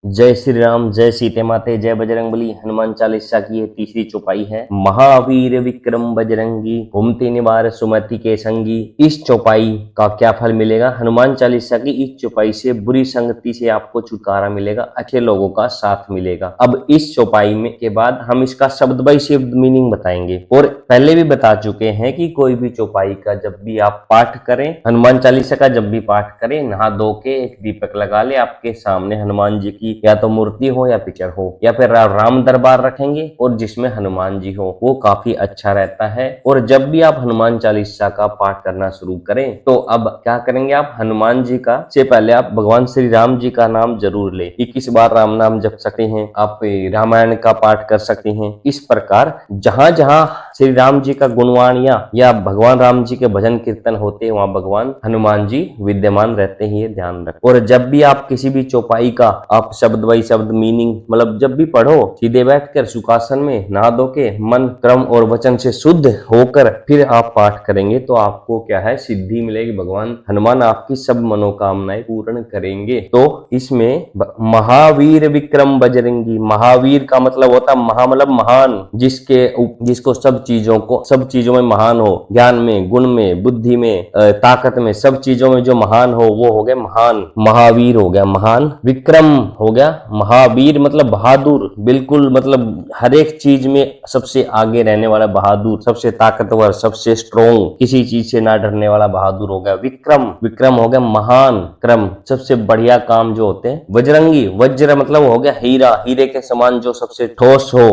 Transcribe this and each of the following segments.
जय श्री राम, जय सीते माते, जय बजरंगबली। हनुमान चालीसा की ये तीसरी चौपाई है। महावीर विक्रम बजरंगी, घूमते निवार सुमति के संगी। इस चौपाई का क्या फल मिलेगा? हनुमान चालीसा की इस चौपाई से बुरी संगति से आपको छुटकारा मिलेगा, अच्छे लोगों का साथ मिलेगा। अब इस चौपाई में के बाद हम इसका शब्द बाई शब्द मीनिंग बताएंगे, और पहले भी बता चुके हैं कि कोई भी चौपाई का जब भी आप पाठ करें, हनुमान चालीसा का जब भी पाठ करें, नहा धो के एक दीपक लगा ले, आपके सामने हनुमान जी की या तो मूर्ति हो या पिक्चर हो, या फिर राम दरबार रखेंगे और जिसमें हनुमान जी हो, वो काफी अच्छा रहता है। और जब भी आप हनुमान चालीसा का पाठ करना शुरू करें तो अब क्या करेंगे, आप हनुमान जी का से पहले आप भगवान श्री राम जी का नाम जरूर ले। 21 बार राम नाम जप सकते हैं आप, रामायण का पाठ कर सकते हैं। इस प्रकार जहां जहां श्री राम जी का गुणवान या भगवान राम जी के भजन कीर्तन होते हैं, वहां भगवान हनुमान जी विद्यमान रहते हैं, ये ध्यान रखें। और जब भी आप किसी भी चौपाई का आप शब्द बाई शब्द मीनिंग मतलब जब भी पढ़ो, सीधे बैठकर सुखासन में नहा धो के मन क्रम और वचन से शुद्ध होकर फिर आप पाठ करेंगे तो आपको क्या है, सिद्धि मिलेगी। भगवान हनुमान आपकी सब मनोकामनाएं पूर्ण करेंगे। तो इसमें महावीर विक्रम बजरंगी, महावीर का मतलब होता है महा मतलब महान, जिसको सब चीजों में महान हो, ज्ञान में, गुण में, बुद्धि में, ताकत में, सब चीजों में जो महान हो वो हो गया महान। महावीर हो गया महान, विक्रम हो गया महावीर मतलब बहादुर, बिल्कुल मतलब हर एक चीज में सबसे आगे रहने वाला बहादुर, सबसे ताकतवर, सबसे स्ट्रोंग, किसी चीज से ना डरने वाला बहादुर हो गया विक्रम। विक्रम हो गया महान, क्रम सबसे बढ़िया काम जो होते हैं। बजरंगी, वज्र मतलब हो गया हीरा, हीरे के समान जो सबसे ठोस हो,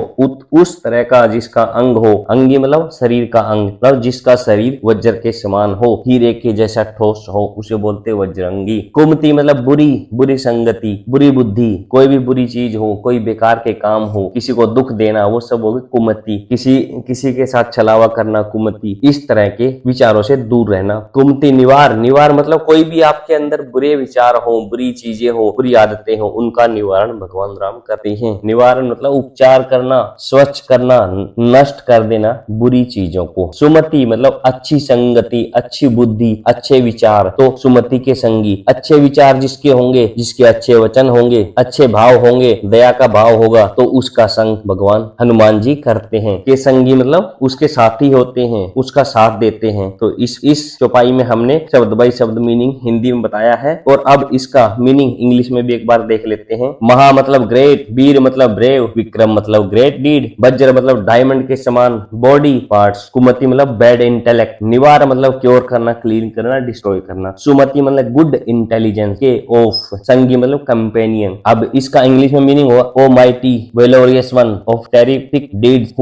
उस तरह का जिसका अंग हो, अंगी मतलब शरीर का अंग, मतलब जिसका शरीर वज्र के समान हो, हीरे के जैसा ठोस हो, उसे बोलते वज्रंगी। कुमति मतलब बुरी संगति, बुरी बुद्धि, कोई भी बुरी चीज हो, कोई बेकार के काम हो, किसी को दुख देना, वो सब हो गई कुमति। किसी के साथ छलावा करना कुमति, इस तरह के विचारों से दूर रहना। कुमति निवार, निवार मतलब कोई भी आपके अंदर बुरे विचार हो, बुरी चीजें हो, बुरी आदतें हो, उनका निवारण भगवान राम करते हैं। निवारण मतलब उपचार करना, स्वच्छ करना, नष्ट कर देना बुरी चीजों को। सुमति मतलब अच्छी संगति, अच्छी बुद्धि, अच्छे विचार, तो सुमति के संगी। अच्छे विचार जिसके होंगे, जिसके अच्छे वचन होंगे, अच्छे भाव होंगे, दया का भाव होगा, तो उसका संग भगवान हनुमान जी करते हैं। के संगी मतलब उसके साथी होते हैं, उसका साथ देते हैं। तो इस चौपाई में हमने शब्द बाई शब्द मीनिंग हिंदी में बताया है, और अब इसका मीनिंग इंग्लिश में भी एक बार देख लेते हैं। महा मतलब ग्रेट, वीर मतलब ब्रेव, विक्रम मतलब ग्रेट डीड, वज्र मतलब डायमंड के समान बॉडी पार्ट्स, कुमति मतलब बैड इंटेलेक्ट, निवार मतलब क्योर करना, क्लीन करना, डिस्ट्रॉय करना, सुमति मतलब गुड इंटेलिजेंस के ऑफ, संगी मतलब कंपेनियन। अब इसका इंग्लिश में मीनिंग हुआ O mighty valorous one of terrific deeds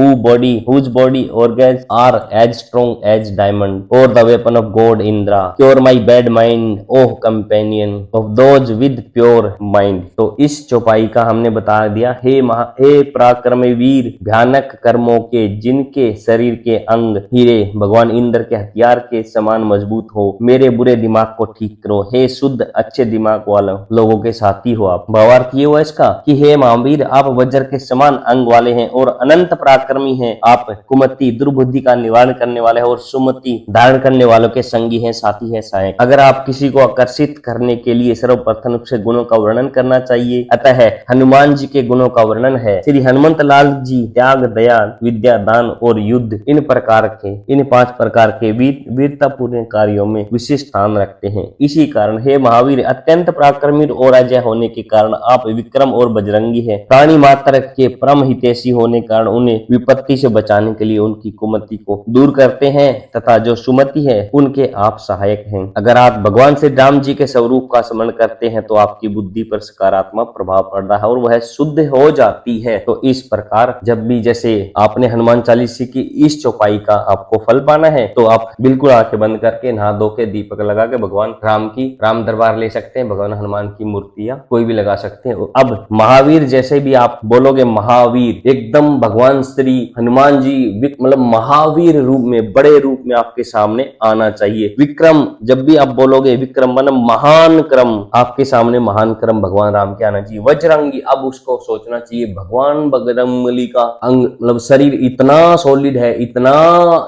whose body organs are as strong as diamond और the weapon of god Indra, cure my bad mind O companion of those with pure mind. तो इस चौपाई का हमने बता दिया। हे पराक्रमी वीर, भयानक कर्मों के जिनके शरीर के अंग हीरे भगवान इंद्र के हथियार के समान मजबूत हो, मेरे बुरे दिमाग को ठीक करो। हे शुद्ध अच्छे दिमाग वाले लोगों के साथी हो आप। भावार्थ ये हुआ इसका कि हे महावीर, आप वज्र के समान अंग वाले हैं और अनंत पराक्रमी हैं। आप कुमति दुर्बुद्धि का निवारण करने वाले हैं और सुमति धारण करने वालों के संगी हैं, साथी हैं, सहायक। अगर आप किसी को आकर्षित करने के लिए सर्वप्रथम रूप से गुणों का वर्णन करना चाहिए, अतः हनुमान जी के गुणों का वर्णन है। श्री हनुमंत लाल जी त्याग, दया, विद्या, दान और युद्ध, इन 5 प्रकार के वीरतापूर्ण कार्यों में विशिष्ट स्थान रखते हैं। इसी कारण हे महावीर, अत्यंत पराक्रमी और अजय होने के कारण आप विक्रम और बजरंगी हैं। प्राणी मात्र के परम हितैषी होने के कारण उन्हें विपत्ति से बचाने के लिए उनकी कुमति को दूर करते हैं, तथा जो सुमति है उनके आप सहायक हैं। अगर आप भगवान श्री राम जी के स्वरूप का स्मरण करते हैं तो आपकी बुद्धि पर सकारात्मक प्रभाव पड़ता है और वह शुद्ध हो जाती है। तो इस प्रकार जब भी जैसे आपने हनुमान चालीसा की इस चौपाई का आपको फल पाना है तो आप बिल्कुल आंखें बंद करके नहा धो के दीपक लगा के भगवान राम दरबार ले सकते हैं, भगवान हनुमान की मूर्तियां कोई भी लगा सकते हैं। अब महावीर जैसे भी आप बोलोगे, महावीर एकदम भगवान श्री हनुमान जी मतलब महावीर रूप में, बड़े रूप में आपके सामने आना चाहिए। विक्रम जब भी आप बोलोगे, विक्रम मतलब महान क्रम, आपके सामने महान क्रम भगवान राम के आना चाहिए। बजरंगी, अब उसको सोचना चाहिए भगवान बजरंगबली का अंग मतलब शरीर इतना सॉलिड है, इतना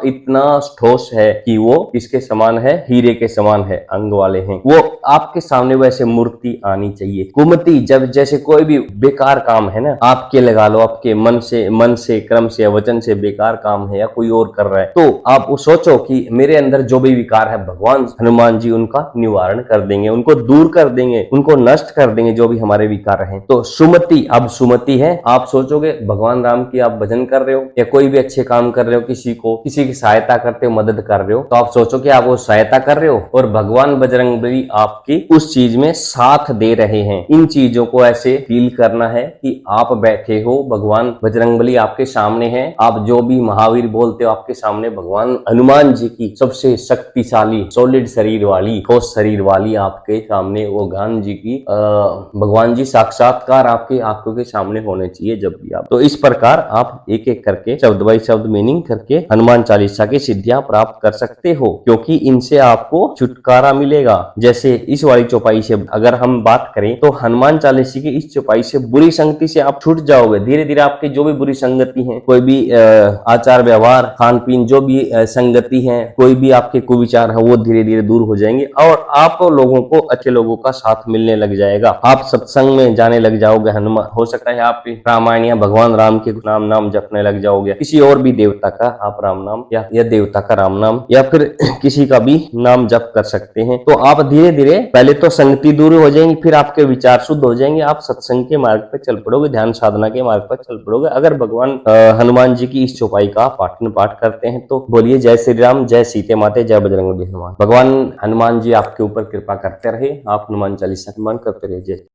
इतना ठोस है कि वो किसके समान है, हीरे के समान है, अंग वाले हैं। वो आपके सामने वैसे मूर्ति आनी चाहिए। कुमति, जब जैसे कोई भी बेकार काम है ना, आपके लगा लो, आपके मन से क्रम से या वचन से बेकार काम है या कोई और कर रहा है, तो आप वो सोचो कि मेरे अंदर जो भी विकार है भगवान हनुमान जी उनका निवारण कर देंगे, उनको दूर कर देंगे, उनको नष्ट कर देंगे, जो भी हमारे विकार हैं। तो सुमति, अब सुमति है, आप सोचोगे भगवान राम की आप भजन कर रहे हो या कोई भी अच्छे काम कर रहे हो, किसी की सहायता करते हो, मदद कर रहे हो, तो आप सोचो कि आप वो सहायता कर रहे हो और भगवान बजरंगबली आपकी उस चीज में साथ दे रहे हैं। इन चीजों को ऐसे फील करना है कि आप बैठे हो, भगवान बजरंगबली आपके सामने है, आप जो भी महावीर बोलते हो आपके सामने भगवान हनुमान जी की सबसे शक्तिशाली सॉलिड शरीर वाली, ठोस शरीर वाली आपके सामने वो ज्ञान जी की भगवान जी साक्षात्कार आपके आंखों के सामने होने चाहिए जब भी आप। तो इस प्रकार आप एक एक करके शब्द बाई शब्द मीनिंग करके हनुमान चालीसा की सिद्धियां प्राप्त कर सकते हो, क्योंकि इनसे आपको छुटकारा मिलेगा। जैसे इस वाली चौपाई से अगर हम बात करें तो हनुमान चालीसा की इस चौपाई से बुरी संगति से आप छूट जाओगे। धीरे धीरे आपके जो भी बुरी संगति है, कोई भी आचार व्यवहार खान पीन जो भी संगति है, कोई भी आपके कुविचार है, वो धीरे धीरे दूर हो जाएंगे और आप लोगों को अच्छे लोगों का साथ मिलने लग जाएगा। आप सत्संग में जाने लग जाओगे। हनुमान, हो सकता है आप रामायण या भगवान राम के नाम जपने लग जाओगे, किसी और भी देवता का आप राम नाम या देवता का राम नाम या फिर किसी का भी नाम जप कर सकते हैं। तो आप धीरे धीरे पहले तो संगति दूर हो जाएंगी, फिर आपके विचार शुद्ध हो जाएंगे, आप सत्संग के मार्ग पर चल पड़ोगे, ध्यान साधना के मार्ग पर चल पड़ोगे। अगर भगवान हनुमान जी की इस चौपाई का पाठ करते हैं तो बोलिए जय श्री राम, जय सीते माते, जय बजरंगबली हनुमान। भगवान हनुमान जी आपके ऊपर कृपा करते रहे, आप हनुमान चालीसा का मान करते रहिए।